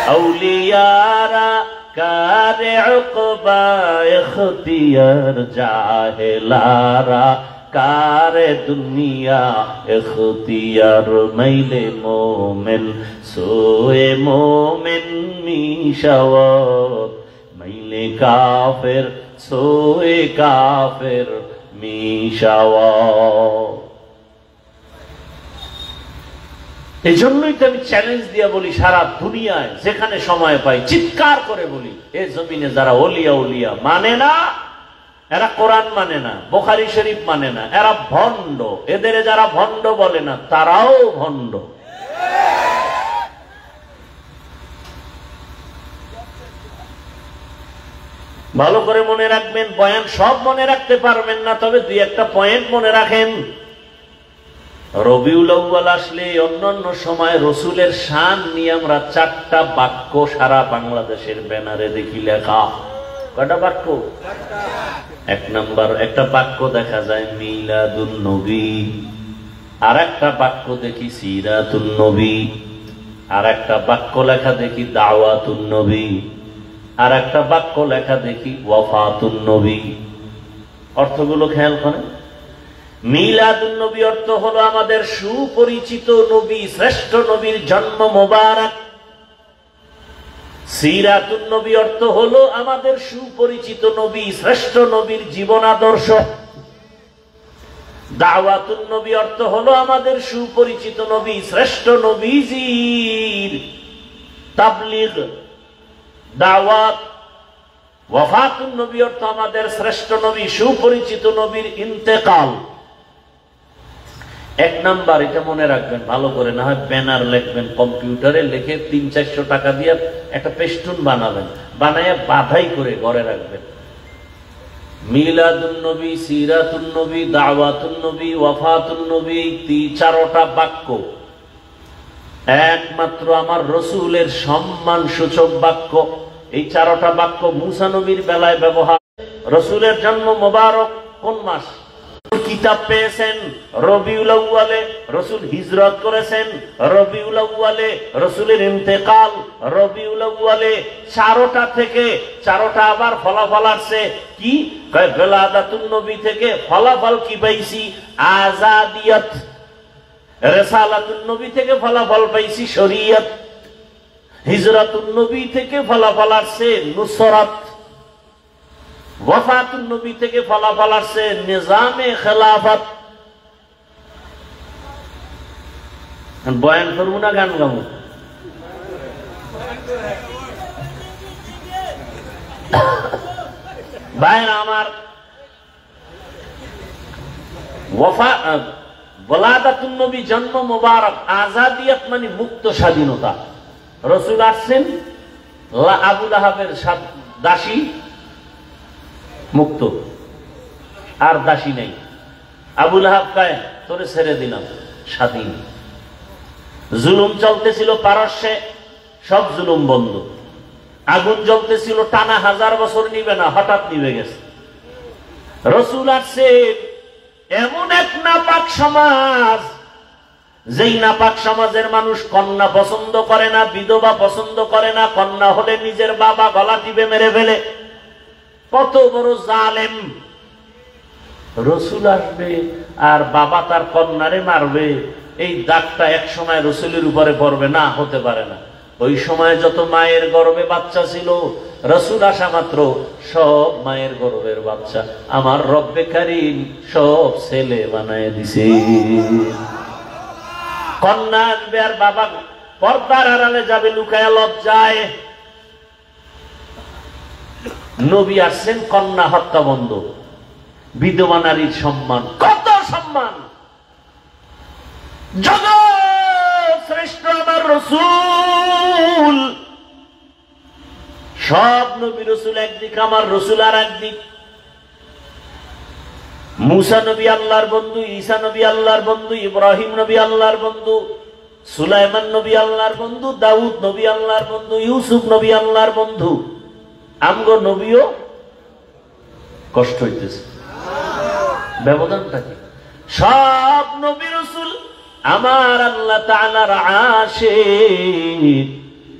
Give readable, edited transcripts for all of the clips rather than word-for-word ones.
औलियारा कारे उक़बा इख्तियार जाहिलारा कारे दुनिया इख्तियार मैले मोमिन सोए मोमिन मिशावत मैले काफिर सोए काफिर मिशावत। এই জন্যই তো আমি চ্যালেঞ্জ দিয়ে বলি, সারা দুনিয়ায় যেখানে সময় পাই চিৎকার করে বলি, এই জমিনে যারা ওলিয়া উলিয়া মানে না, এরা কোরআন মানে না, বুখারী শরীফ মানে না, এরা ভণ্ড। এদের যারা ভণ্ড বলে না তারাও ভণ্ড। ভালো করে মনে রাখবেন, বয়ান সব মনে রাখতে পারবেন না, তবে দুই একটা পয়েন্ট মনে রাখেন। রবিউল আউয়াল আসলে অন্যান্য সময় রসুলের শান নিয়ে আমরা 4টা বাক্য সারা বাংলাদেশের ব্যানারে দেখি লেখা। কয়টা বাক্য? 1 নাম্বার একটা বাক্য দেখা যায় মিলাদুন নবী, আর একটা বাক্য দেখি সিরাতুন নবী, আর একটা বাক্য লেখা দেখি দাওয়াতুন নবী, আর একটা বাক্য লেখা দেখি ওয়াফাতুন নবী। অর্থগুলো খেয়াল করেন। মিলাদুন নবী অর্থ হলো আমাদের সুপরিচিত নবী, শ্রেষ্ঠ নবীর জন্ম মোবারক। সিরাতুন নবী অর্থ হলো আমাদের সুপরিচিত নবী, শ্রেষ্ঠ নবীর জীবন আদর্শ। দাওয়াতুন নবী অর্থ হলো আমাদের সুপরিচিত নবী, শ্রেষ্ঠ নবীজির তাবলীগ দাওয়াত। ওয়াফাতুন নবী অর্থ আমাদের শ্রেষ্ঠ নবী, সুপরিচিত নবীর ইন্তেকাল। 1 নাম্বার, এটা মনে রাখবেন ভালো করে, না হয় ব্যানার লিখবেন, কম্পিউটারে লিখে 300-400 টাকা দিয়ে একটা পেস্টুন বানাবেন, বানায় বাধাই করে ঘরে রাখবেন। মিলাদুন নবী, সিরাতুন নবী, দাওয়াতুন নবী, ওয়াফাতুন নবী, 4টা বাক্য একমাত্র আমার রসুলের সম্মান সূচক বাক্য। এই 4টা বাক্য মুসা নবীর বেলায় ব্যবহার। রসুলের জন্ম মোবারক কোন মাস? কিতাব পেয়েছেন রবিউল আউয়ালে, রসুল হিজরত করেছেন রবিউল আউয়ালে, রসুলের ইন্তেকাল রবিউল আউয়ালে। 4টা থেকে 4টা আবার ফলাফল আসছে কি? বেলাদাতুন নবী থেকে ফলাফল কি পাইছি? আজাদিয়ত। রিসালাতুন নবী থেকে ফলাফল পাইছি শরীয়ত। হিজরাতুন নবী থেকে ফলাফল আসছে নুসরাত। ওয়াফাতুন নবী থেকে ফলাফল আসছে নিজামে খেলাফত। বয়ান করবো না গান গাবো? ভাইরা আমার, ওয়ালাদাতুন নবী জন্ম মোবারক, আজাদিয়ত মানে মুক্ত স্বাধীনতা। রসুল আসছেন, আবু লাহাবের দাসী মুক্ত, আর দাসী নেই। আবু লাহাব কায় তোরে ছেড়ে দিলাম, স্বাধীন। জুলুম চলতেছিল পারস্যে, সব জুলুম বন্ধ। আগুন জ্বলতেছিল টানা 1000 বছর নিবে না, হঠাৎ নিবে গেছে। রসুল আসছে এমন এক নাপাক সমাজ, যেই নাপাক সমাজের মানুষ কন্যা পছন্দ করে না, বিধবা পছন্দ করে না, কন্যা হলে নিজের বাবা গলা টিপে মেরে ফেলে। কত বড় জালেম! রসুল আসবে আর বাবা তার কন্যারে মারবে, এই দাগটা এক সময় রসুলের উপরে পড়বে না, হতে পারে না। ওই সময় যত মায়ের গর্ভে বাচ্চা ছিল, রসুল আসা মাত্র সব মায়ের গর্ভের বাচ্চা আমার রব্বে কারীম সব ছেলে বানায় দিছে। কন্যা আসবে আর বাবা পর্দার আড়ালে যাবে লুকায়া লজ্জায়। নবী আসছেন, কন্যা হত্যা বন্ধ, বিধবা নারীর সম্মান। কত সম্মান! জগৎ শ্রেষ্ঠ আমার রসুল। সব নবী রসুল একদিক, আমার রসুল আর একদিক। মুসা নবী আল্লাহর বন্ধু, ঈসা নবী আল্লাহর বন্ধু, ইব্রাহিম নবী আল্লাহর বন্ধু, সুলাইমান নবী আল্লাহর বন্ধু, দাউদ নবী আল্লাহর বন্ধু, ইউসুফ নবী আল্লাহর বন্ধু। আমগো নবীও কষ্ট হইতেছে, ব্যবধানটা কি? সব নবী রাসূল আমার আল্লাহ তাআলার আশিক,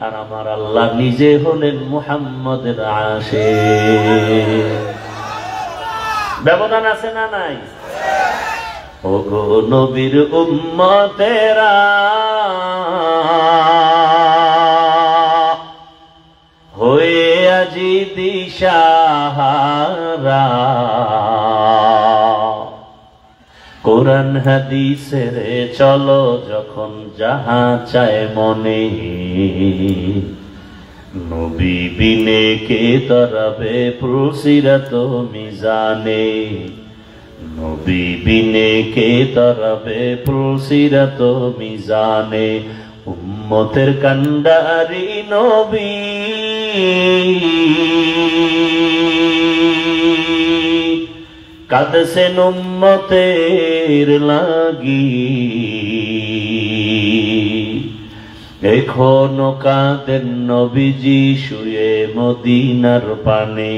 আর আমার আল্লাহ নিজে হলেন মুহাম্মদের আশিক। ব্যবধান আছে না নাই? ওগো নবীর উম্মতেরা, হয়ে আজি দিশাহারা, কোরআন হাদিসের চলো যখন যাহা চায় মনে, নবী বিনে কে তরাবে পুরসিরাত মিজানে, নবী বিনে কে তরাবে পুরসিরাত মিজানে। উম্মতের কান্ডারি নবী, কাঁদছেন উম্মতের লাগি, এখনো কাঁদেন নবীজি শুয়ে মদিনার পানে,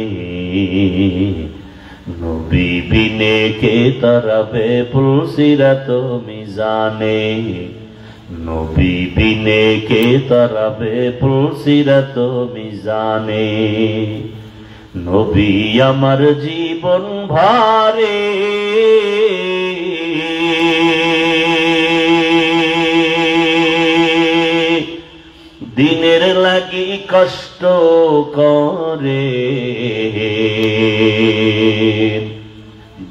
নবী বিনে কে তরাবে পুলসিরাত মিজানে, নবী বিনে কে তরাবে পুলসিরাত মিজানে। নবী আমার জীবন ভারে, দিনের লাগি কষ্ট করে,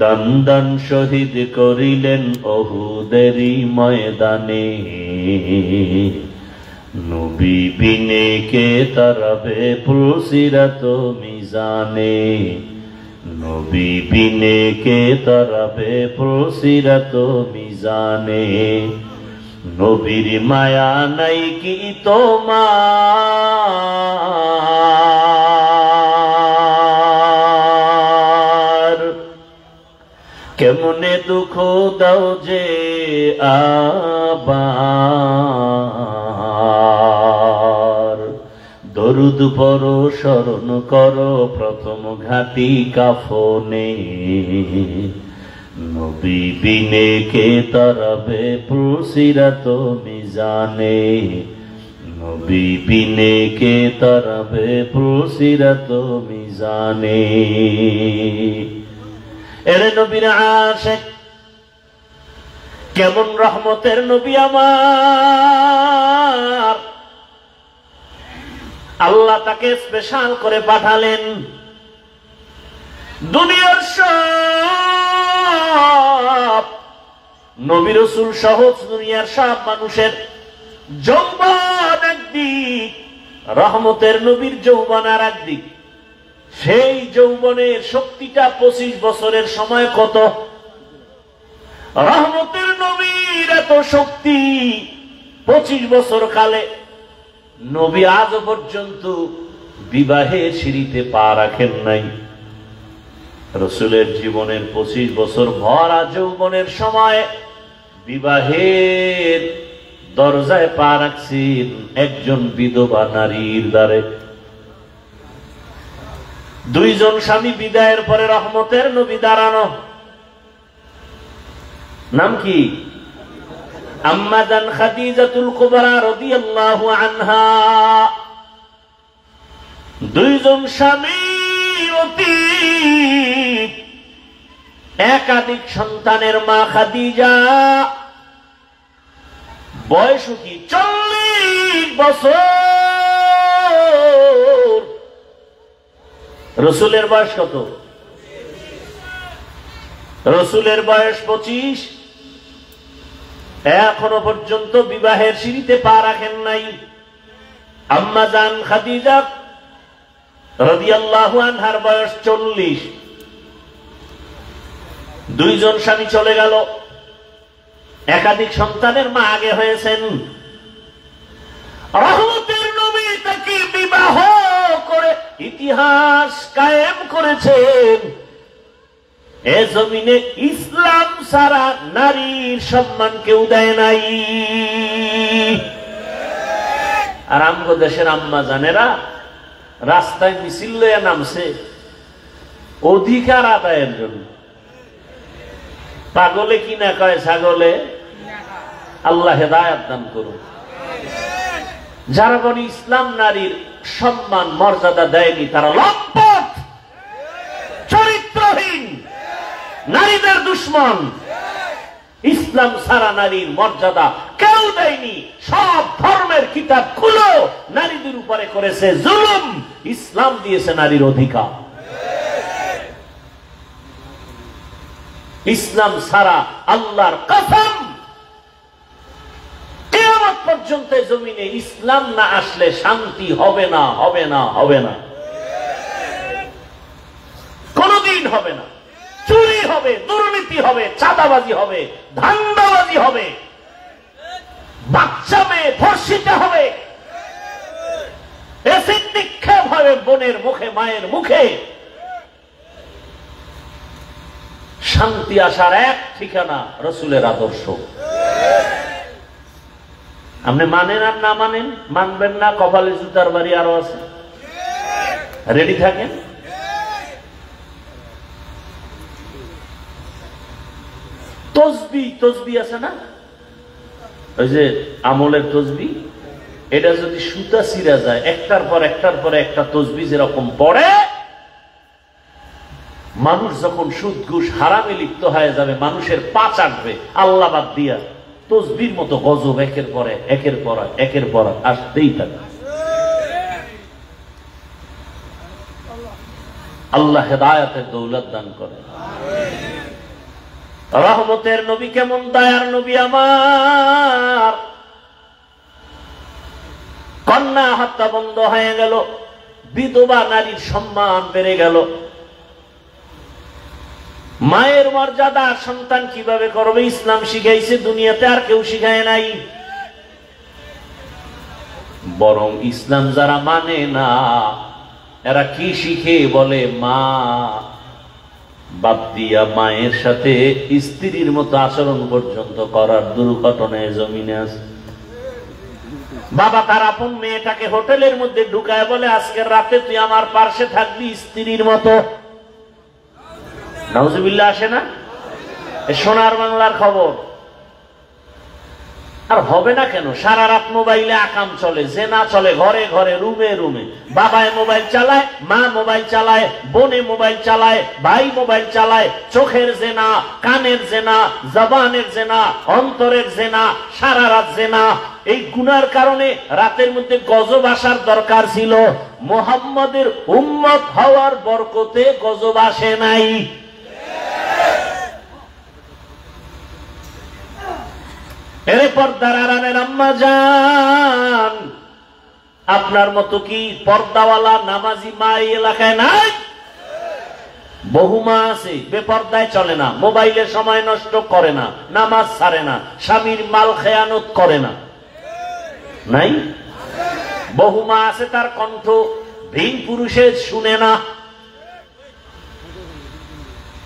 দান দান শহীদ করিলেন ওহুদেরই ময়দানে, নবী বিনে কে তরাবে পুলসিরাত মিজানে, নবী বিনে কে তরাবে পুলসিরাত মিজানে। নবীর মায়া নাই কি তোমার, কেমনে দুঃখ দাও যে আবার, দরুদ পড়ো স্মরণ করো প্রথম ঘাটি কাফনে, নবী বিনে কে তরাবে পুলসিরাত মিজানে, নবী বিনে কে তরাবে পুলসিরাত মিজানে। এরে নবীর আশিক, কেমন রহমতের নবী আমার, আল্লাহ তাকে স্পেশাল করে পাঠালেন। দুনিয়ার সব নবী রাসূল সহজ, দুনিয়ার সব মানুষের যৌবন একদিক, রহমতের নবীর যৌবন আর একদিক। সেই যৌবনের শক্তিটা 25 বছরের সময় কত, রহমতের নবীর এত শক্তি 25 বছর কালে নবী আজ পর্যন্ত বিবাহের সিঁড়িতে পা রাখেন নাই। রাসূলের জীবনের 25 বছর ভরা যৌবনের সময় বিবাহের দরজায় পা রাখছেন একজন বিধবা নারীর দ্বারে। দুইজন স্বামী বিদায়ের পরে রহমতের নবী দাঁড়ানো। নাম কি? আম্মা জান খাদিজাতুল কুবরা রাদিয়াল্লাহু আনহা। দুইজন স্বামী অতীত, একাধিক সন্তানের মা খাদিজা, বয়স কি 40 বছর। রসুলের বয়স কত? রসুলের বয়স 25। এখনো পর্যন্ত বিবাহের সিঁড়িতে পা রাখেন নাই। আম্মা জান খাদিজা রাদিয়াল্লাহু আনহার বয়স 40। দুইজন স্বামী চলে গেল, একাধিক সন্তানের মা আগে হয়েছেন। রহমতের নবী তাকে বিবাহ করে ইতিহাস কায়েম করেছেন। এ জমিনে ইসলাম ছাড়া নারীর সম্মান কেউ দেয় নাই। আর আমগো দেশের আম্মা জানেরা রাস্তায় মিছিল লইয়া নামছে অধিকার আদায়ের জন্য। পাগলে কি না কয়? ছাগলে আল্লাহ হেদায়েত দান করুন। যারা বলে ইসলাম নারীর সম্মান মর্যাদা দেয়নি, তারা লম্পট, চরিত্রহীন, নারীদের দুশ্মন। ইসলাম ছাড়া নারীর মর্যাদা কেউ দেয়নি। সব ধর্মের কিতাব খুলো, নারীদের উপরে করেছে জুলুম, ইসলাম দিয়েছে নারীর অধিকার। ইসলাম ছাড়া আল্লাহর কসম কিয়ামত পর্যন্ত জমিনে ইসলাম না আসলে শান্তি হবে না, হবে না, হবে না, কোনদিন হবে না। চুরি হবে, দুর্নীতি হবে, চাঁদাবাজি হবে, ধান্দাবাজি হবে, বাচ্চা মেয়ে ধর্ষিত হবে, এসিড নিক্ষেপ হবে বোনের মুখে, মায়ের মুখে। শান্তি আসার এক ঠিকানা রাসূলের আদর্শ। আপনি মানেন আর না মানেন, মানবেন না, কপালে জুতার বাড়ি আরো আছে, রেডি থাকেন। তসবি, তসবি আছে না, ওই যে আমলের তসবি, এটা যদি সুতা ছিঁড়া যায়, একটার পর একটার পরে একটা তসবি যেরকম পড়ে, মানুষ যখন সুদ ঘুষ হারামে লিপ্ত হয়ে যাবে, মানুষের পা চাটবে আল্লাহ বাদ দিয়া, তসবির মতো গজব একের পরে একের পর একের পর আসতেই থাকে। আল্লাহ হেদায়েতের দৌলত দান করে। রহমতের নবী কেমন দয়ার নবী আমার। কন্যা হত্যা বন্ধ হয়ে গেল, বিধবা নারীর সম্মান বেড়ে গেল। মায়ের মর্যাদা সন্তান কিভাবে করবে ইসলাম শিখাইছে, দুনিয়াতে আর কেউ শিখায় নাই। বরং ইসলাম যারা মানে না, এরা কি শিখে বলে, মা বাপ দিয়া মায়ের সাথে স্ত্রীর মতো আচরণ পর্যন্ত করার দুর্ঘটনায় জমিনে আছে। বাবা তার আপন মেয়েটাকে হোটেলের মধ্যে ঢুকায় বলে, আজকের রাতে তুই আমার পার্শ্বে থাকবি স্ত্রীর মতো। নাউজুবিল্লাহ আসে না? সোনার বাংলার খবর। আর হবে না কেন? সারা রাত মোবাইলে আকাম চলে, জেনা চলে, ঘরে ঘরে, রুমে রুমে। বাবায় মোবাইল চালায়, মা মোবাইল চালায়, বোনে মোবাইল চালায়, ভাই মোবাইল চালায়। চোখের জেনা, কানের জেনা, জবানের জেনা, অন্তরের জেনা, সারা রাত জেনা। এই গুনার কারণে রাতের মধ্যে গজব আসার দরকার ছিল, মুহাম্মদের উম্মত হওয়ার বরকতে গজব আসে নাই। এর পর্দার আড়ালের আম্মা জান, আপনার মতো কি পর্দাওয়ালা নামাজি মা এই এলাকায় নাই? বহু মা আছে বেপর্দায় চলে না, মোবাইলে সময় নষ্ট করে না, নামাজ ছাড়ে না, স্বামীর মাল খেয়ানত করে না, নাই? বহু মা আছে তার কণ্ঠ ভিন পুরুষের শুনে না।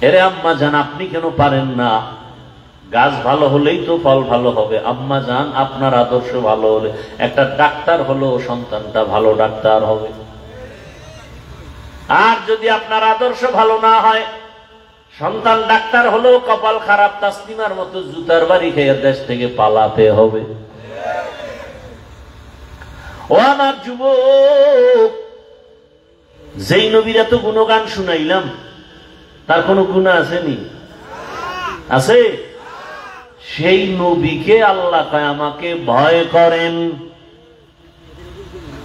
এরে আম্মা জান, আপনি কেন পারেন না? গাছ ভালো হলেই তো ফল ভালো হবে। আম্মা জান, আপনার আদর্শ ভালো হলে একটা ডাক্তার হলো সন্তানটা ভালো ডাক্তার হবে। আর যদি আপনার আদর্শ ভালো না হয়, সন্তান ডাক্তার হলেও কপাল খারাপ, তাসলিমার মতো জুতার বাড়ি খেয়ে দেশ থেকে পালাতে হবে। ও আমার যুবক, যেই নবীর এত গুণগান শুনাইলাম, তার কোনো গুনাহ আসেনি? আছে? সেই নবীকে আল্লাহ কয় আমাকে ভয় করেন।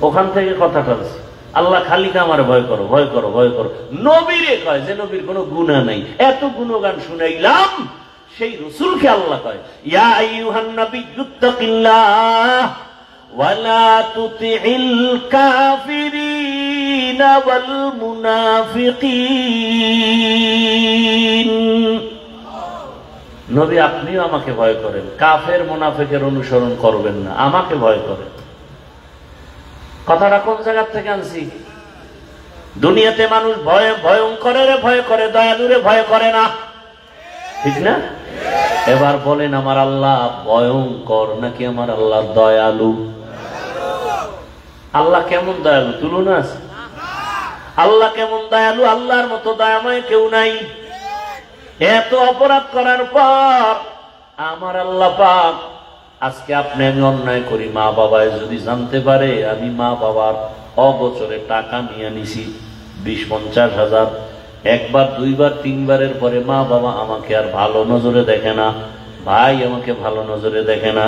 ওখান থেকে কথাটা আছে, আল্লাহ খালিকে আমার ভয় করো, ভয় করো, ভয় করো। নবীরে কয় যে নবীর কোনো গুনাহ নাই, এত গুণগান শুনাইলাম, সেই রাসূলকে আল্লাহ কয় ইয়া আইয়ুহান নাবিয়্যুত্তাকিল্লাহ ওয়া লা তুতিইল কাফিরিনা ওয়াল মুনাফিকিন। নবী আপনিও আমাকে ভয় করেন, কাফের মুনাফিকের অনুসরণ করবেন না, আমাকে ভয় করেন। কথাটা কোন জায়গা থেকে আনছি? দুনিয়াতে মানুষ ভয় ভয়ঙ্করের ভয় করে, দয়ালুরে ভয় করে না, ঠিক না? এবার বলেন আমার আল্লাহ ভয়ঙ্কর নাকি আমার আল্লাহ দয়ালু? আল্লাহ কেমন দয়ালু তুলনা আছে? আল্লাহ কেমন দয়ালু? আল্লাহর মতো দয়াময় কেউ নাই। এত অপরাধ করার পর আমার আল্লাহ পাক আজকে আপনি আমি অন্যায় করি, মা বাবায় যদি জানতে পারে আমি মা বাবার অগোচরে টাকা নিয়ে নিছি 20-50 হাজার, একবার দুইবার তিনবারের পরে মা বাবা আমাকে আর ভালো নজরে দেখে না, ভাই আমাকে ভালো নজরে দেখে না।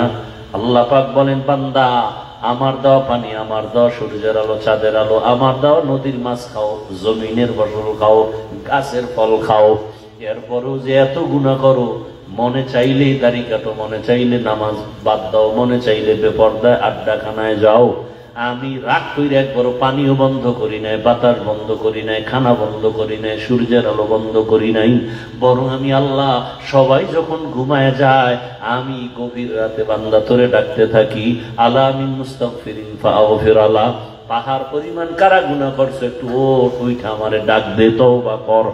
আল্লাহ পাক বলেন, বান্দা আমার দেওয়া পানি, আমার দেওয়া সূর্যের আলো, চাঁদের আলো, আমার দেওয়া নদীর মাছ খাও, জমিনের ফসল খাও, গাছের ফল খাও, এরপরেও যে এত গুনাহ করো, মনে চাইলেই দাড়ি কাটো, মনে চাইলে নামাজ বাদ দাও, মনে চাইলে বেপরদায় আড্ডাখানায় যাও, আমি রাগ কইরা একবারও পানিও বন্ধ করি নাই, বাতাস বন্ধ করি নাই, খানা বন্ধ করি নাই, সূর্যের আলো বন্ধ করি নাই। বরং আমি আল্লাহ সবাই যখন ঘুমায় যায় আমি গভীর রাতে বান্দা তোরে ডাকতে থাকি, আলা মিন মুস্তাগফিরিন ফাগফির আলা। পাহাড় পরিমাণ কারা গুনাহ করছে, একটু ওইটা আমারে ডাক দে, তওবা কর।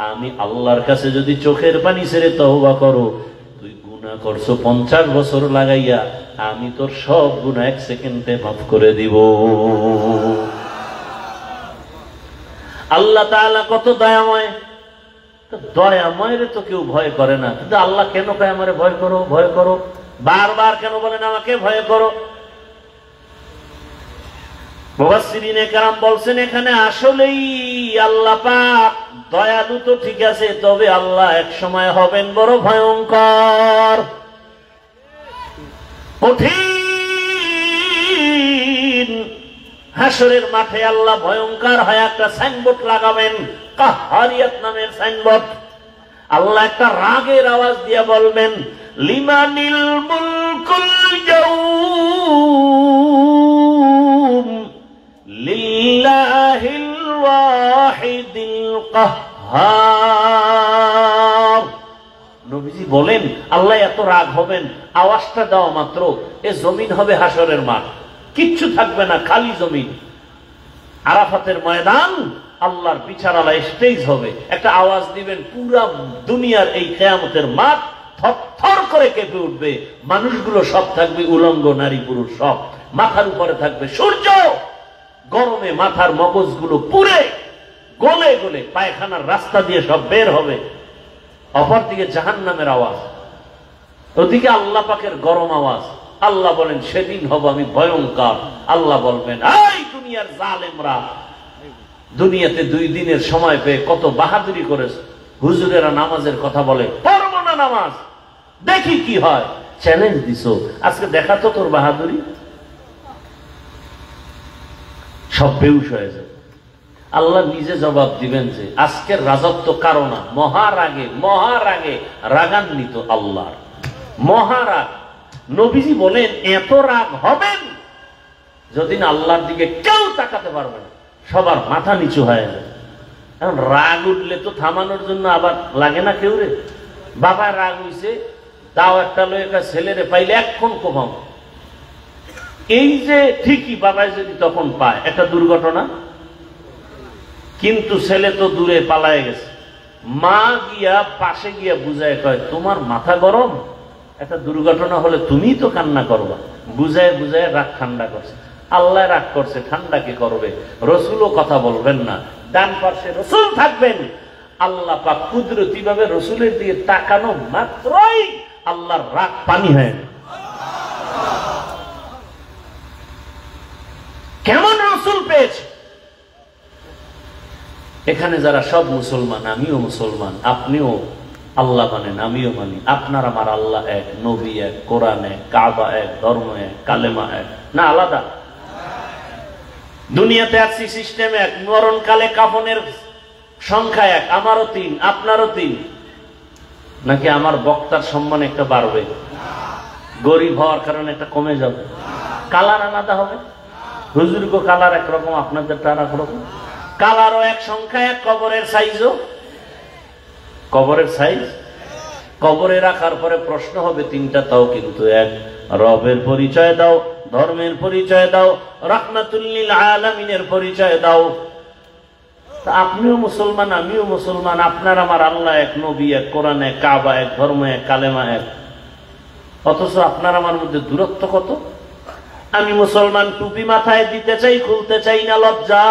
আমি আল্লাহর কাছে যদি চোখের পানি ছেড়ে তওবা করো, তুই গুনাহ করছো 50 বছর লাগাইয়া, আমি তোর সব গুনাহ 1 সেকেন্ডে মাফ করে দিব। আল্লাহ তাআলা কত দয়াময়, দয়াময় রে তো কেউ ভয় করে না, কিন্তু আল্লাহ কেন কয় আমারে ভয় করো, ভয় করো, বারবার কেন বলেন আমাকে ভয় করো? মুফাসসিরিনে কেরাম বলছেন, এখানে আসলেই আল্লাহ পাক দয়ালু তো ঠিক আছে, তবে আল্লাহ এক সময় হবেন বড় ভয়ঙ্কর, কঠিন। হাসরের মাঠে আল্লাহ ভয়ঙ্কর হয় একটা সাইনবোর্ড লাগাবেন, কাহারিয়াত নামের সাইনবোর্ড। আল্লাহ একটা রাগের আওয়াজ দিয়ে বলবেন, লিমানিল মুলকুল ইয়াউম লিল্লাহিল ওয়াহিদিল কাহ্হার। নবীজি বলেন, আল্লাহ এত রাগ হবেন, আওয়াজটা দেওয়া মাত্র এ জমিন হবে হাসরের মাঠ, কিচ্ছু থাকবে না, খালি জমিন। আরাফাতের ময়দান, আল্লাহর বিচারালা স্টেজ হবে, একটা আওয়াজ দিবেন, পুরা দুনিয়ার এই কিয়ামতের মাঠ থরথর করে কেঁপে উঠবে। মানুষগুলো সব থাকবে উলঙ্গ, নারী পুরুষ সব, মাথার উপরে থাকবে সূর্য, গরমে মাথার মগজগুলো পুড়ে গলে গলে পায়খানার রাস্তা দিয়ে সব বের হবে। অপরদিকে জাহান্নামের আওয়াজ, ওদিকে আল্লাহ পাকের গরম আওয়াজ। আল্লাহ বলেন, সেদিন হব আমি ভয়ঙ্কর। আল্লাহ বলবেন, এই দুনিয়ার জালেমরা, দুনিয়াতে 2 দিনের সময় পেয়ে কত বাহাদুরি করেছে, হুজুরেরা নামাজের কথা বলে, পড়বো না নামাজ, দেখি কি হয়। চ্যালেঞ্জ দিছো, আজকে দেখা তো তোর বাহাদুরি। সব বেউস হয়ে যাবে। আল্লাহ নিজে জবাব দিবেন যে আজকের রাজত্ব কারো না, মহারাগে মহারাগে রাগান্বিত আল্লাহর মহারাগ। নবীজি বলেন, এত রাগ হবেন যদিন আল্লাহর দিকে কেউ তাকাতে পারবে না, সবার মাথা নিচু হয়ে যাবে। এখন রাগ উঠলে তো থামানোর জন্য আবার লাগে না কেউ রে। বাবা রাগ হইছে, দাও একটা লয়ে ছেলেরে পাইলে এখন কোপাম, এই যে ঠিকই বাবাই যদি তখন পায় একটা দুর্ঘটনা, কিন্তু ছেলে তো দূরে পালায় গেছে, মা গিয়া পাশে গিয়া বুঝায় কয়, তোমার মাথা গরম, একটা দুর্ঘটনা হলে তুমি তো কান্না করবা। বুঝায় বুঝায় রাগ ঠান্ডা করছে। আল্লাহ রাগ করছে, ঠান্ডা কি করবে? রসুলও কথা বলবেন না, ডান পাশে রসুল থাকবেন। আল্লাহ পাক কুদরতি ভাবে রসুলের দিকে তাকানো মাত্রই আল্লাহর রাগ পানি হয়। কেমন রসুল পেয়েছে? এখানে যারা সব মুসলমান, আমিও মুসলমান, আপনিও আল্লাহ মানেন, আমিও মানি। আপনার আমার আল্লাহ এক, নবী এক, কোরআন এক, কাবা এক, ধর্ম এক, কালেমা এক, না আলাদা? দুনিয়াতে আসছি সিস্টেম এক, মরণকালে কাফনের সংখ্যা এক, আমারও 3, আপনারও 3। নাকি আমার বক্তার সম্মান একটা বাড়বে, গরিব হওয়ার কারণে একটা কমে যাবে? কালার আলাদা হবে, হুজুরগো কালার একরকম, আপনাদের তার একরকম। কালারও এক, সংখ্যা এক, কবরের সাইজও, কবরের সাইজ কবরে রাখার পরে প্রশ্ন হবে 3টা, তাও কিন্তু এক। রবের পরিচয় দাও, ধর্মের পরিচয় দাও, রাহমাতুল লিল আলামিনের পরিচয় দাও। আপনিও মুসলমান, আমিও মুসলমান, আপনার আমার আল্লাহ এক, নবী এক, কোরআন এক, কাবা এক, ধর্ম এক, কালেমা এক। অথচ আপনার আমার মধ্যে দূরত্ব কত। আমি মুসলমান, টুপি মাথায় দিতে চাই, খুলতে চাই না, লজ্জা।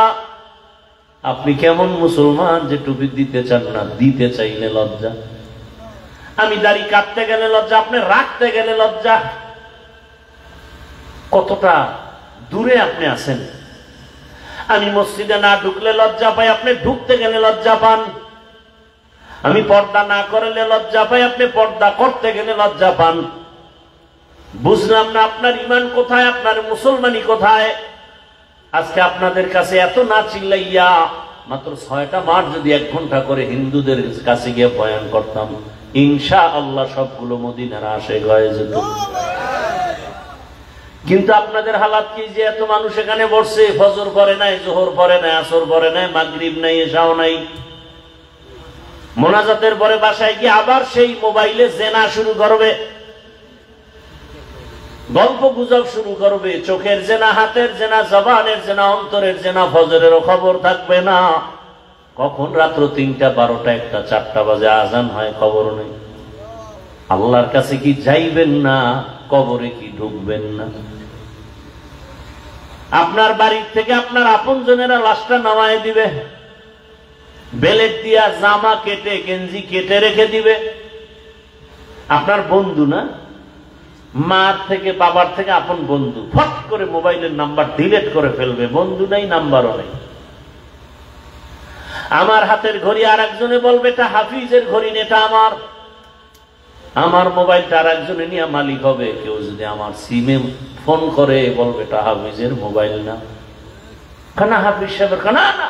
আপনি কেমন মুসলমান যে টুপি দিতে চান না, দিতে চাইলে লজ্জা। আমি দাড়ি কাটতে গেলে লজ্জা, আপনি রাখতে গেলে লজ্জা। কতটা দূরে আপনি আছেন। আমি মসজিদে না ঢুকলে লজ্জা পাই, আপনি ঢুকতে গেলে লজ্জা পান। আমি পর্দা না করলে লজ্জা পাই, আপনি পর্দা করতে গেলে লজ্জা পান। বুঝলাম না আপনার ঈমান কোথায়, আপনার মুসলমানি কোথায়। আজকে আপনাদের কাছে এত না চিল্লাইয়া মাত্র 6টা মাস যদি 1 ঘন্টা করে হিন্দুদের কাছে গিয়ে বয়ান করতাম, ইনশাআল্লাহ সবগুলো মদিনার আশিক হয়ে যেত। কিন্তু আপনাদের হালাত কি যে এত মানুষ এখানে বসছে, ফজর পড়ে নাই, জোহর পড়ে নাই, আসর পড়ে নাই, মাগরিব নাই, এশাও নাই, মোনাজাতের পরে বাসায় গিয়ে আবার সেই মোবাইলে জেনা শুরু করবে, গল্প গুজব শুরু করবে, চোখের জেনা, হাতের জেনা, জবানের জেনা, অন্তরের জেনা, ফজরেরও খবর থাকবে না। কখন রাত্র 3টা, 12টা, 1টা, 4টা বাজে আজান হয়, খবর নেই। আল্লাহর কাছে কি যাইবেন না, কবরে কি ঢুকবেন না? আপনার বাড়ির থেকে আপনার আপনজনেরা লাশটা নামায় দিবে, বেলেট দিয়া জামা কেটে, গেঞ্জি কেটে রেখে দিবে। আপনার বন্ধু না, মার থেকে বাবার থেকে আপন বন্ধু, ফট করে মোবাইলের নাম্বার ডিলিট করে ফেলবে, বন্ধু নাই, নাম্বারও নেই। আমার হাতের ঘড়ি আর একজনে বলবে এটা হাফিজের ঘড়ি, এটা আমার মোবাইলটা আর একজনে নিয়ে মালিক হবে। কেউ যদি আমার সিমে ফোন করে বলবে এটা হাফিজের মোবাইল না, কানা হাফিজ সাহেবের, কানা না,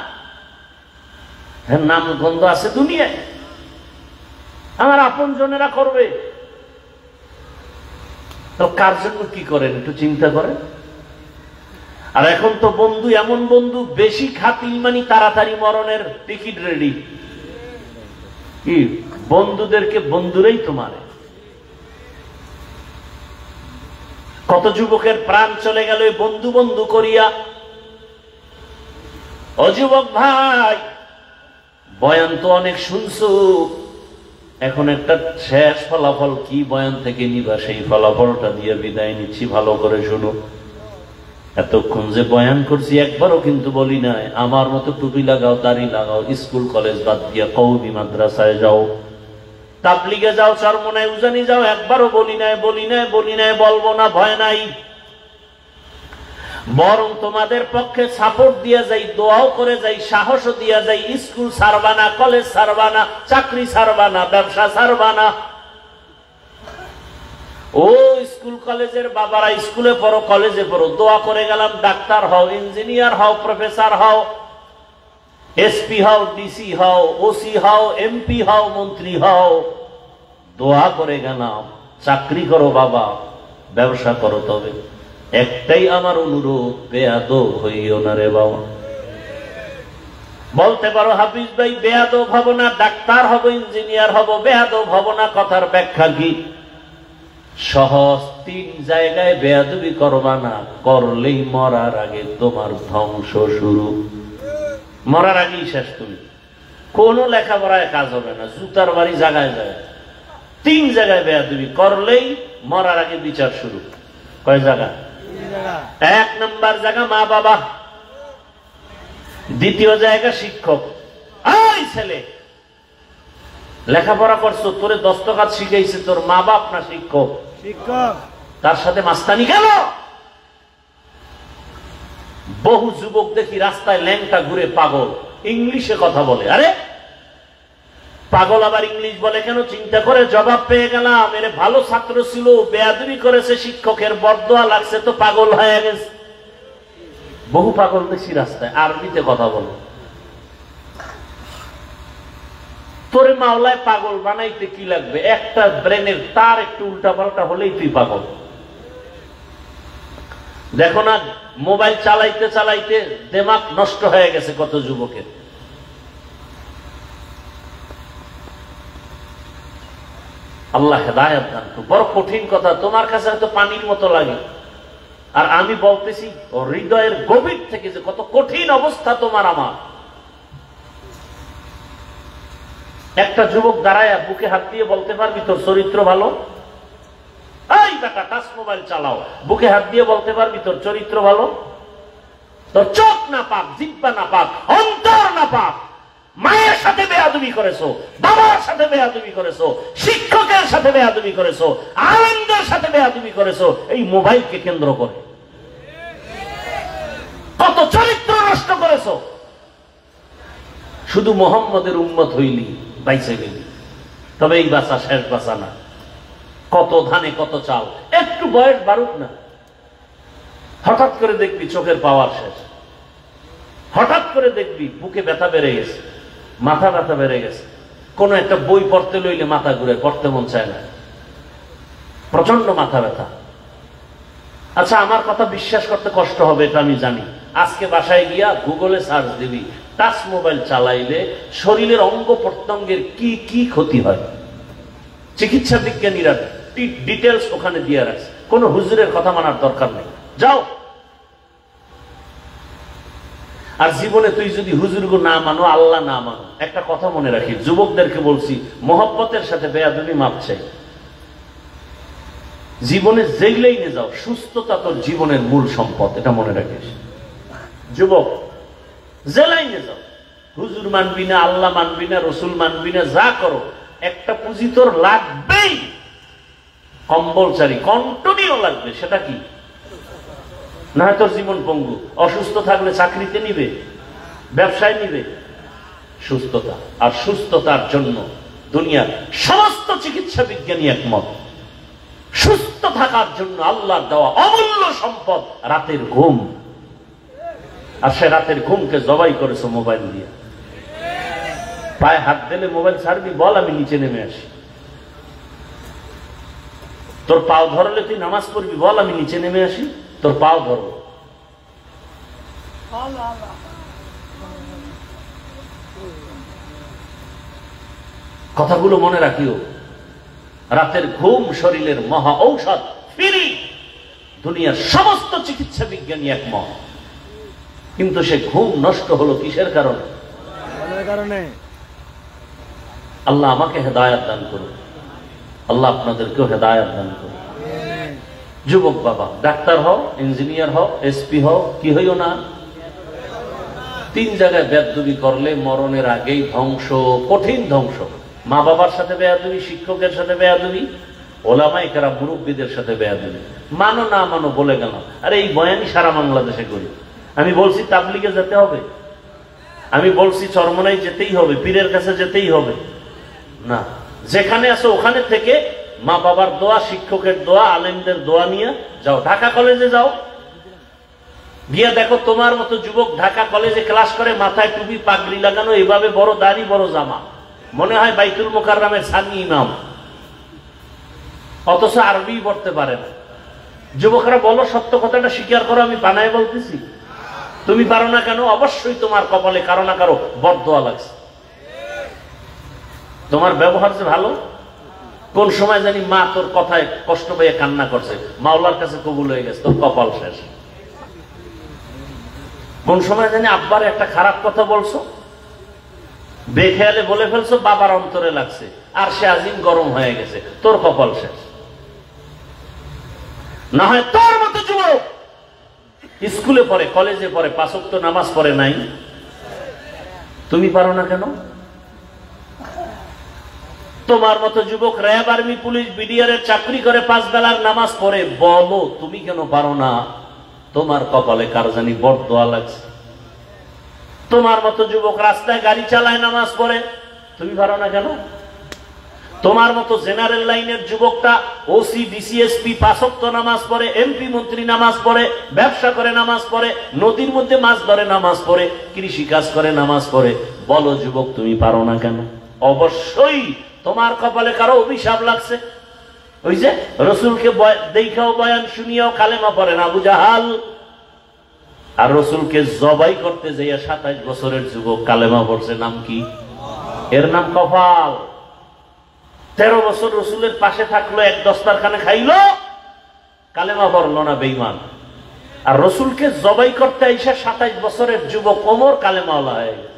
নাম গন্ধ আছে দুনিয়ায়। আমার আপন জনেরা করবে, তো কার জন্য কি করেন একটু চিন্তা করেন। আর এখন তো বন্ধু, এমন বন্ধু বেশি খাতিল, মানে তাড়াতাড়ি মরণের টিকিট রেডি। কি বন্ধুদেরকে বন্ধুরাই তোমার। কত যুবকের প্রাণ চলে গেল বন্ধু বন্ধু করিয়া। ও যুবক ভাই, বয়ান তো অনেক শুনছো, এখন একটা শেষ ফলাফল কি বয়ান থেকে নিবা, সেই ফলাফলটা দিয়ে বিদায় নিচ্ছি। ভালো করে শুনো, এতক্ষণ যে বয়ান করছি একবারও কিন্তু বলি নাই আমার মতো টুপি লাগাও, দাড়ি লাগাও, স্কুল কলেজ বাদ দিয়া কওমি মাদ্রাসায় যাও, তাবলিগে যাও, চরমনায় উজানি যাও, একবারও বলি নাই, বলবো না, ভয় নাই। বরং তোমাদের পক্ষে সাপোর্ট দিয়া যাই, দোয়াও করে যাই, সাহসও দিয়া যাই। স্কুল ছাড়বানা, কলেজ ছাড়বানা, চাকরি ছাড়বানা, ব্যবসা ছাড়বানা। ও স্কুল কলেজের বাবারা, স্কুলে পড়ো, কলেজে পড়ো, দোয়া করে গেলাম ডাক্তার হও, ইঞ্জিনিয়ার হও, প্রফেসর হও, এসপি হও, ডিসি হও, ওসি হও, এমপি হও, মন্ত্রী হও, দোয়া করে গেলাম চাকরি করো বাবা, ব্যবসা করো। তবে একটাই আমার অনুরোধ, বেয়াদব হইও না রে বাবা। বলতে পারো হাফিজ ভাই বেয়াদব হব না, ডাক্তার হব, ইঞ্জিনিয়ার হব, বেয়াদব হব না, কথার ব্যাখ্যা কি? সহজ 3 জায়গায় বেয়াদবি করবা না, করলেই মরার আগে তোমার ধ্বংস শুরু। মরার আগেই শেষ। তুমি কোনো লেখাপড়ায় কাজ হবে না, জুতার বাড়ি জায়গায় যায়। 3 জায়গায় বেয়াদবি করলেই মরার আগে বিচার শুরু। কয় জায়গা? 1 নম্বর জায়গা মা বাবা, 2য় জায়গা শিক্ষক। এই ছেলে, লেখাপড়া করছো, তোরে দস্তখত শিখাইছে তোর মা বাপ না শিক্ষক? তার সাথে মাস্তানি গেল। বহু যুবক দেখি রাস্তায় ল্যাংটা ঘুরে পাগল, ইংলিশে কথা বলে। আরে পাগল আবার ইংলিশ বলে কেন? চিন্তা করে জবাব পেয়ে গেলাম, এর ভালো ছাত্র ছিল, বেয়াদবি করেছে, শিক্ষকের বরদোয়া লাগছে, তো পাগল হয়ে গেছে। বহু পাগল দেখি রাস্তায় আরবিতে কথা বলে। তোরে মাওলায় পাগল বানাইতে কি লাগবে? একটা ব্রেনের তার একটু উল্টা পাল্টা হলেই তুই পাগল। দেখো না, মোবাইল চালাইতে চালাইতে দিমাগ নষ্ট হয়ে গেছে কত যুবকের। আল্লাহ হেদায়েত দান করুন। বড় কঠিন কথা, তোমার কাছে হয়তো পানির মতো লাগে, আর আমি বলতেছি হৃদয়ের গভীর থেকে যে কত কঠিন অবস্থা তোমার আমার। একটা যুবক দাঁড়ায় বুকে হাত দিয়ে বলতে পারবি তোর চরিত্র ভালো? এই বেটা, টাচ মোবাইল চালাও, বুকে হাত দিয়ে বলতে পারবি তোর চরিত্র ভালো? তোর চোখ না পাক, জিহ্বা না পাক, অন্তর না পাক। মায়ের সাথে বেয়াদবি করেছো, বাবার সাথে বেয়াদবি করেছো, শিক্ষকের সাথে বেয়াদবি করেছো, আলেমদের সাথে বেয়াদবি করেছো, এই মোবাইলকে কেন্দ্র করে। চরিত্র নষ্ট করেছো। শুধু মোহাম্মদের উম্মত হইলি বাইচে গেলি, তবে এই বাঁচা শেষ বাঁচা না। কত ধানে কত চাল, একটু বয়স বাড়ুক না, হঠাৎ করে দেখবি চোখের পাওয়ার শেষ, হঠাৎ করে দেখবি বুকে ব্যথা বেড়ে গেছে, মাথা ব্যথা বেড়ে গেছে, কোন একটা বই পড়তে লইলে মাথা ঘুরে, পড়তে মন চায় না, প্রচন্ড মাথা ব্যথা। আচ্ছা, আমার কথা বিশ্বাস করতে কষ্ট হবে, এটা আমি জানি। আজকে বাসায় গিয়া গুগলে সার্চ দিবি, টাচ মোবাইল চালাইলে শরীরের অঙ্গ প্রত্যঙ্গের কি কি ক্ষতি হয়, চিকিৎসা বিজ্ঞানীরা ডিটেলস ওখানে দিয়ে রাখছে। কোন হুজুরের কথা মানার দরকার নেই, যাও। আর জীবনে তুই যদি হুজুরগো না মানো, আল্লাহ না মানো, একটা কথা মনে রাখি, যুবকদেরকে বলছি, মোহব্বতের সাথে বেয়াদবি মাপ চাই। জীবনে যেই লাইনে যাও, সুস্থতা তোর জীবনের মূল সম্পদ, এটা মনে রাখিস। যুবক, যে লাইনে যাও, হুজুর মানবি না, আল্লাহ মানবি না, রসুল মানবি না, যা করো, একটা পুঁজি তোর লাগবেই, কম্বলচারী কন্টিনিউ লাগবে। সেটা কি? না হয় তোর জীবন পঙ্গু। অসুস্থ থাকলে চাকরিতে নিবে, ব্যবসায় নিবে, সুস্থতা। আর সুস্থতার জন্য দুনিয়ার সমস্ত চিকিৎসা বিজ্ঞানী একমত, সুস্থ থাকার জন্য আল্লাহর দেওয়া অমূল্য সম্পদ রাতের ঘুম। আর সে রাতের ঘুমকে জবাই করেছো মোবাইল দিয়ে। পায়ে হাত দিলে মোবাইল ছাড়বি, বল আমি নিচে নেমে আসি। তোর পাও ধরলে তুই নামাজ পড়বি, বল আমি নিচে নেমে আসি, তোর পাও ধরো। কথাগুলো মনে রাখিও। রাতের ঘুম শরীরের মহা ঔষধ, ফিরি। দুনিয়ার সমস্ত চিকিৎসা বিজ্ঞানী একমত। কিন্তু সে ঘুম নষ্ট হলো কিসের কারণে? আল্লাহ আমাকে হেদায়েত দান করুন, আল্লাহ আপনাদেরকেও হেদায়েত দান করুন। যুবক বাবা, ডাক্তার হও, ইঞ্জিনিয়ার হও, এসপি হও, কি হইও না, 3 জায়গায় বেয়াদবি করলে মরণের আগেই ধ্বংস, কঠিন ধ্বংস। মা বাবার সাথে বেয়াদবি, শিক্ষকের সাথে বেয়াদবি, ওলামায়ে কেরাম মুরব্বীদের সাথে বেয়াদবি। মানো না মানো বলে গেল। আরে এই বয়ানি সারা বাংলাদেশে করি। আমি বলছি তাবলিগে যেতে হবে, আমি বলছি চরমনাই যেতেই হবে, পীরের কাছে যেতেই হবে না। যেখানে আছো ওখানে থেকে মা বাবার দোয়া, শিক্ষকের দোয়া, আলেমদের দোয়া নিয়ে যাও। ঢাকা কলেজে যাও, গিয়া দেখো তোমার মতো যুবক ঢাকা কলেজে ক্লাস করে, মাথায় টুপি, পাগড়ি লাগানো, এভাবে বড় দাড়ি, বড় জামা, মনে হয় বাইতুল মোকাররমের সানি ইমাম, অথচ আরবি পড়তে পারে না। যুবকরা বলো, সত্য কথাটা স্বীকার করো, আমি বানায় বলতেছি। তুমি পারো না কেন? অবশ্যই তোমার কপালে কারো না কারো বদদোয়া লাগছে। তোমার ব্যবহার যে ভালো, কোন সময় জানি মা তোর কথায় কষ্ট পেয়ে কান্না করছে, মাওলার কাছে কবুল হয়ে গেছে, তোর কপাল শেষ। কোন সময় জানি আব্বার একটা খারাপ কথা বলছো, বেখেয়ালে বলে ফেলছো, বাবার অন্তরে লাগছে, আর সে আজিম গরম হয়ে গেছে, তোর কপাল শেষ। না হয় তোর মতো যুবক স্কুলে পড়ে, কলেজে পড়ে, 5 ওয়াক্ত নামাজ পড়ে নাই, তুমি পারো না কেন? তোমার মতো যুবক র্যাব, আর্মি, পুলিশ, বিডিআর এর চাকরি করে, 5 বেলার নামাজ পড়ে, বলো তুমি কেন পারো না? তোমার কপালে কার জানি বদদোয়া লাগছে। তোমার মতো যুবক রাস্তায় গাড়ি চালায়, নামাজ পড়ে, তুমি পারো না কেন? তোমার মতো জেনারেল লাইনের যুবকটা ওসি, ডিসিএসপি, 5 ওয়াক্ত নামাজ পড়ে, এমপি মন্ত্রী নামাজ পড়ে, ব্যবসা করে নামাজ পড়ে, নদীর মধ্যে মাছ ধরে নামাজ পড়ে, কৃষি কাজ করে নামাজ পড়ে, বলো যুবক তুমি পারো না কেন? অবশ্যই তোমার কপালে কারো অভিশাপ লাগছে। ওই যে রসুলকে দেখাও, বয়ান শুনিয়াও কালেমা পড়ে না আবু জাহাল, আর রসুলকে জবাই করতে যাইয়া 27 বছরের যুবক কালেমা পড়ছে। নাম কি? এর নাম কপাল। 13 বছর রসুলের পাশে থাকলো, এক দস্তারখানে খাইলো, কালেমা পড়লো না, বেঈমান। আর রসুলকে জবাই করতে আইসা 27 বছরের যুবক ওমর কালেমাওয়ালা হয়ে গেছে।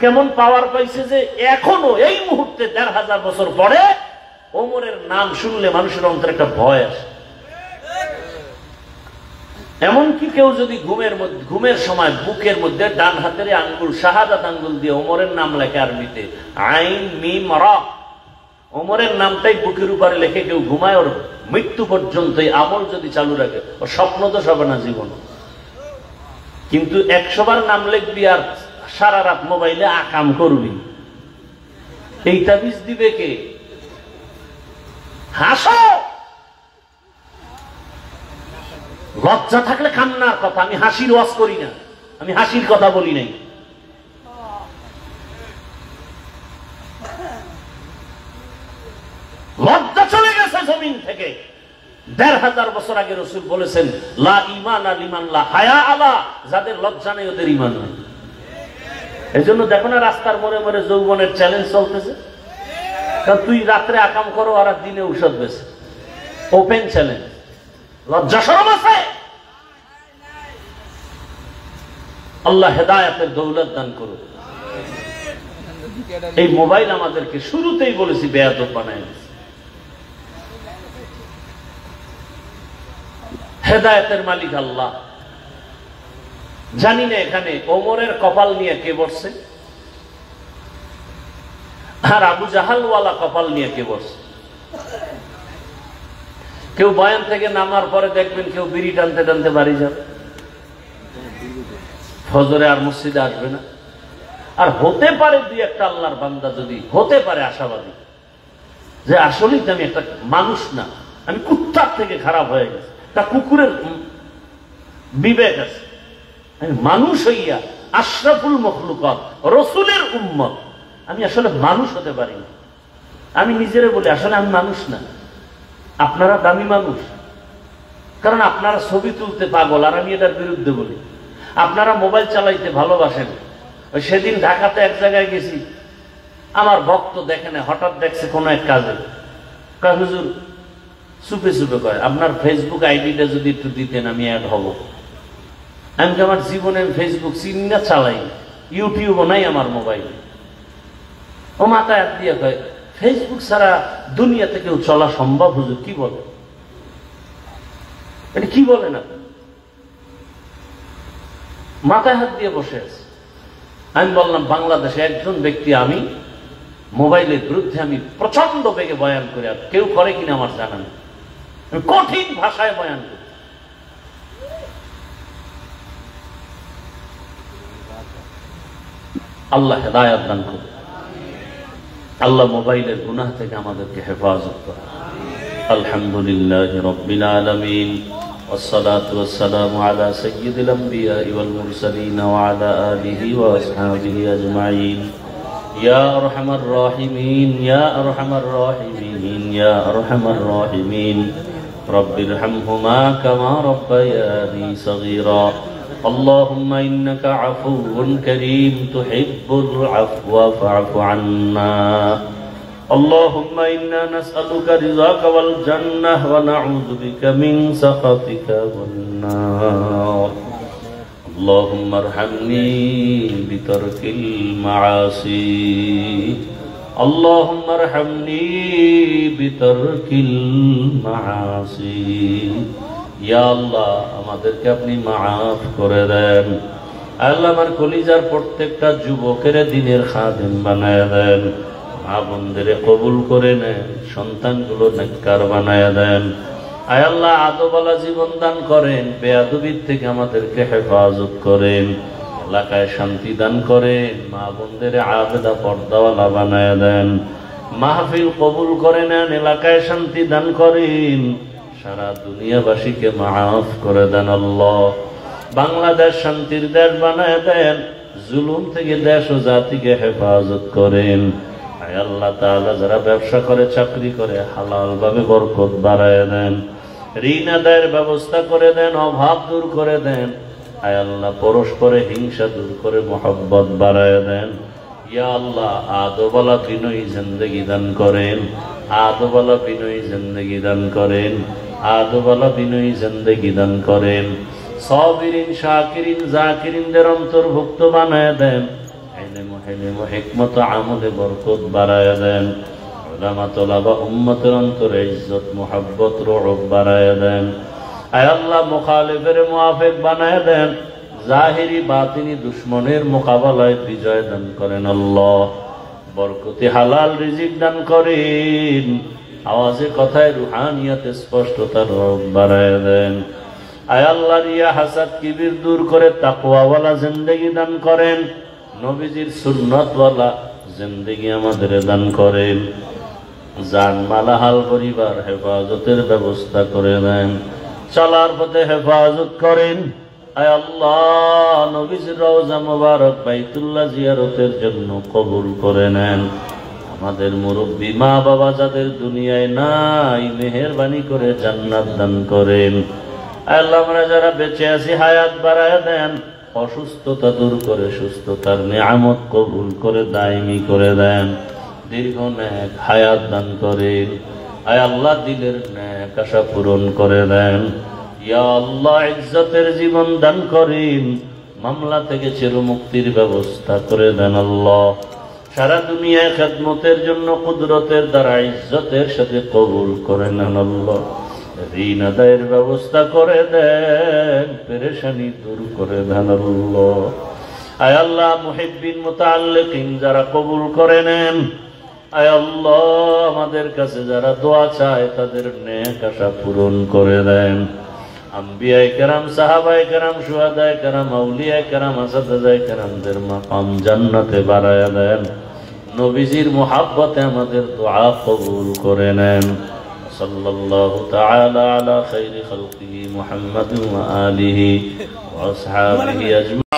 কেমন পাওয়ার পাইছে যে এখনো এই মুহূর্তে 1500 বছর পরে ওমরের নাম শুনলে মানুষের অন্তরে একটা ভয় আসে। এমনকি কেউ যদি ঘুমের সময় বুকের মধ্যে ডান হাতের আঙ্গুল, শাহাদাত আঙ্গুল দিয়ে ওমরের নাম লেখে, আরবিতে আইন মিম রা, ওমরের নামটাই বুকের উপরে লেখে কেউ ঘুমায়, ওর মৃত্যু পর্যন্ত এই আমল যদি চালু রাখে, ওর স্বপ্ন তো হবে না জীবন। কিন্তু 100 বার নাম লিখবি আর সারা রাত মোবাইলে আকাম করবি, এই তাবিজ দিবে কে? হাসো, লজ্জা থাকলে কান্নার কথা। আমি হাসির ওয়াজ করি না, আমি হাসির কথা বলি নাই। লজ্জা চলে গেছে জমিন থেকে। 1500 বছর আগে রাসূল বলেছেন, লা ঈমানা লিমান লা হায়া আলা, যাদের লজ্জা নেই ওদের ঈমান নেই। এজন্য দেখো না রাস্তার মোড়ে মোড়ে যৌবনের চ্যালেঞ্জ চলতেছে। কারণ তুই রাত্রে আকাম করো আর দিনে ঔষধ বেছে, ওপেন চ্যালেঞ্জ। লজ্জা শরম আছে? আল্লাহ হেদায়েতের দৌলত দান করুন। এই মোবাইল আমাদেরকে শুরুতেই বলেছি বেয়াদব বানায় দিয়েছে। হেদায়েতের মালিক আল্লাহ। জানি না এখানে ওমরের কপাল নিয়ে কে বসছে আর আবু জাহালওয়ালা কপাল নিয়ে কে বসছে। কেউ বয়ান থেকে নামার পরে দেখবেন কেউ বিড়ি টানতে টানতে বাড়ি যাবে, ফজরে আর মসজিদে আসবে না। আর হতে পারে দুই একটা আল্লাহর বান্দা যদি হতে পারে আশাবাদী যে আসলেই তো আমি একটা মানুষ না, আমি কুত্তার থেকে খারাপ হয়ে গেছে, তা কুকুরের বিবেক আছে, আমি মানুষ হইয়া আশরাফুল মখলুকাত রাসূলের উম্মত আমি আসলে মানুষ হতে পারি না। আমি নিজেরে বলি আসলে আমি মানুষ না, আপনারা দামি মানুষ, কারণ আপনারা ছবি তুলতে পাগল আর আমি এটার বিরুদ্ধে বলি। আপনারা মোবাইল চালাইতে ভালোবাসেন। ওই সেদিন ঢাকাতে এক জায়গায় গেছি, আমার ভক্ত দেখে না, হঠাৎ দেখছে কোন এক কাজে, কয় হুজুর চুপে চুপে কয় আপনার ফেসবুক আইডিটা যদি একটু দিতেন আমি অ্যাড হব। আমি তো আমার জীবনে ফেসবুক চিনি না, চালাই, ইউটিউবও নাই আমার মোবাইলে। ও মাথায় হাত দিয়ে কয় ফেসবুক ছাড়া দুনিয়াতে কেউ চলা সম্ভব? হুজুর কি বলে, এটা কি বলেন আপনি? মাথায় হাত দিয়ে বসে আছে। আমি বললাম বাংলাদেশে একজন ব্যক্তি, আমি মোবাইলের বিরুদ্ধে আমি প্রচন্ড বেগে বয়ান করি, আর কেউ করে কিনা আমার জানা নেই, আমি কঠিন ভাষায় বয়ান করি। আল্লাহ হেদায়েত দান করুন। আল্লাহ মোবাইলের গুনাহ থেকে আমাদেরকে হেফাজত করে। আলহামদুলিল্লাহি রাব্বিল আলামিন, والصلاة والسلام على سيد الأنبياء والمرسلين وعلى آله وأصحابه أجمعين. يا أرحم الراحمين يا أرحم الراحمين يا أرحم الراحمين رب ارحمهما كما ربياني صغيرا. اللهم إنك عفو كريم تحب العفو فاعف عنا. اللهم إنا نسألك رضاك والجنة ونعوذ بك من سخطك والنار. اللهم ارحمني بترك المعاصي. اللهم ارحمني بترك المعاصي. ইয়া আল্লাহ আমাদেরকে আপনি মাফ করে দেন। আল্লাহ আমার কলিজার প্রত্যেকটা যুবকের দ্বীনের খাদেম বানায় দেন, মা বোনদের কবুল করে নেন, সন্তানগুলো নেককার বানায় দেন। আয় আল্লাহ আদবওয়ালা জীবন দান করেন, বেয়াদবির থেকে আমাদেরকে হেফাজত করেন, এলাকায় শান্তি দান করেন, মা বোনদের আবেদা পর্দাওয়ালা বানায় দেন, মাহফিল কবুল করে নেন, এলাকায় শান্তি দান করেন, সারা দুনিয়াবাসীকে মাফ করে দেন। আল্লাহ বাংলাদেশ শান্তির দেশ বানায় দেন, জুলুম থেকে দেশ ও জাতিকে হেফাজত করেন। আয় আল্লাহ তাআলা যারা ব্যবসা করে চাকরি করে হালাল ভাবে বরকত বাড়ায় দেন, ঋণ আদায়ের ব্যবস্থা করে দেন, অভাব দূর করে দেন। আয় আল্লাহ পরস্পরে হিংসা দূর করে মহব্বত বাড়ায় দেন। ইয়া আল্লাহ আদবওয়ালা বিনয়ী জিন্দেগি দান করেন, আদবওয়ালা বিনয়ী জিন্দেগি দান করেন, আদবওয়ালা বিনয়ী জিন্দেগি দান করেন। সাবিরিন শাকিরিন জাকিরিনদের অন্তর্ভুক্ত বানায় দেন, ইলম হিকমত আমলে বরকত বাড়ায় দেন। উলামা তোলাবা উম্মতের অন্তরে ইজ্জত মুহাব্বত রুহ বাড়ায় দেন। আয় আল্লাহ মুখালিফের মুআফিক বানায় দেন, জাহিরি বাতিনি দুশমনের মোকাবেলায় বিজয় দান করেন। আল্লাহ বরকতি হালাল রিজিক দান করেন, আওয়াজে কথায় রুহানিয়াতে স্পষ্টতার রব বাড়ায় দেন। আয় আল্লাহ রিয়া হাসাদ কিবির দূর করে তাকওয়াওয়ালা জিন্দেগি দান করেন, নবীজির সুন্নতওয়ালা জিন্দেগি আমাদের দান করেন, জান মালাহাল পরিবার হেফাজতের ব্যবস্থা করে দেন, চলার পথে হেফাজত করেন। আয় আল্লাহ নবীজির রওজা মুবারক বাইতুল্লাহ জিয়ারতের জন্য কবুল করে নেন। আমাদের মুরব্বী মা বাবা যাদের দুনিয়ায় নাই, মেহেরবানি করে জান্নাত দান করেন। আল্লাহ আমরা যারা বেঁচে আছি হায়াত বাড়ায় দেন, অসুস্থতা দূর করে সুস্থতার নিয়ামত কবুল করে দায়মি করে দেন, দীর্ঘ নেক হায়াত দান করেন। আয় আল্লাহ দিলের নেক আশা পূরণ করে দেন। ইয়া আল্লাহ ইজ্জতের জীবন দান করেন, মামলা থেকে চিরমুক্তির ব্যবস্থা করে দেন। আল্লাহ সারা দুনিয়ায় খেদমতের জন্য কুদরতের দ্বারা ইজ্জতের সাথে কবুল করে নেন। আল্লাহ ঋণ আদায়ের ব্যবস্থা করে দেন, পেরেশানি দূর করে দেন। আল্লাহ আয় আল্লাহ মুহিব্বিন মুতাআল্লিকিন যারা কবুল করে নেন, আয় আল্লাহ আমাদের কাছে যারা দোয়া চায় তাদের নেক আশা পূরণ করে দেন। আম্বিয়ায়ে কেরাম, সাহাবায়ে কেরাম, শুহাদায়ে কেরাম, আউলিয়ায়ে কেরাম, আসাদায়ে কেরামদের মাকাম জান্নাতে বাড়ায়া দেন। নবীজির মুহাব্বতে আমাদের দোয়া কবুল করে নেন। সাল্লাল্লাহু তাআলা আলা খাইরি খালকিহি মুহাম্মাদিন ওয়া আলিহি ওয়া আসহাবিহি আজমাইন।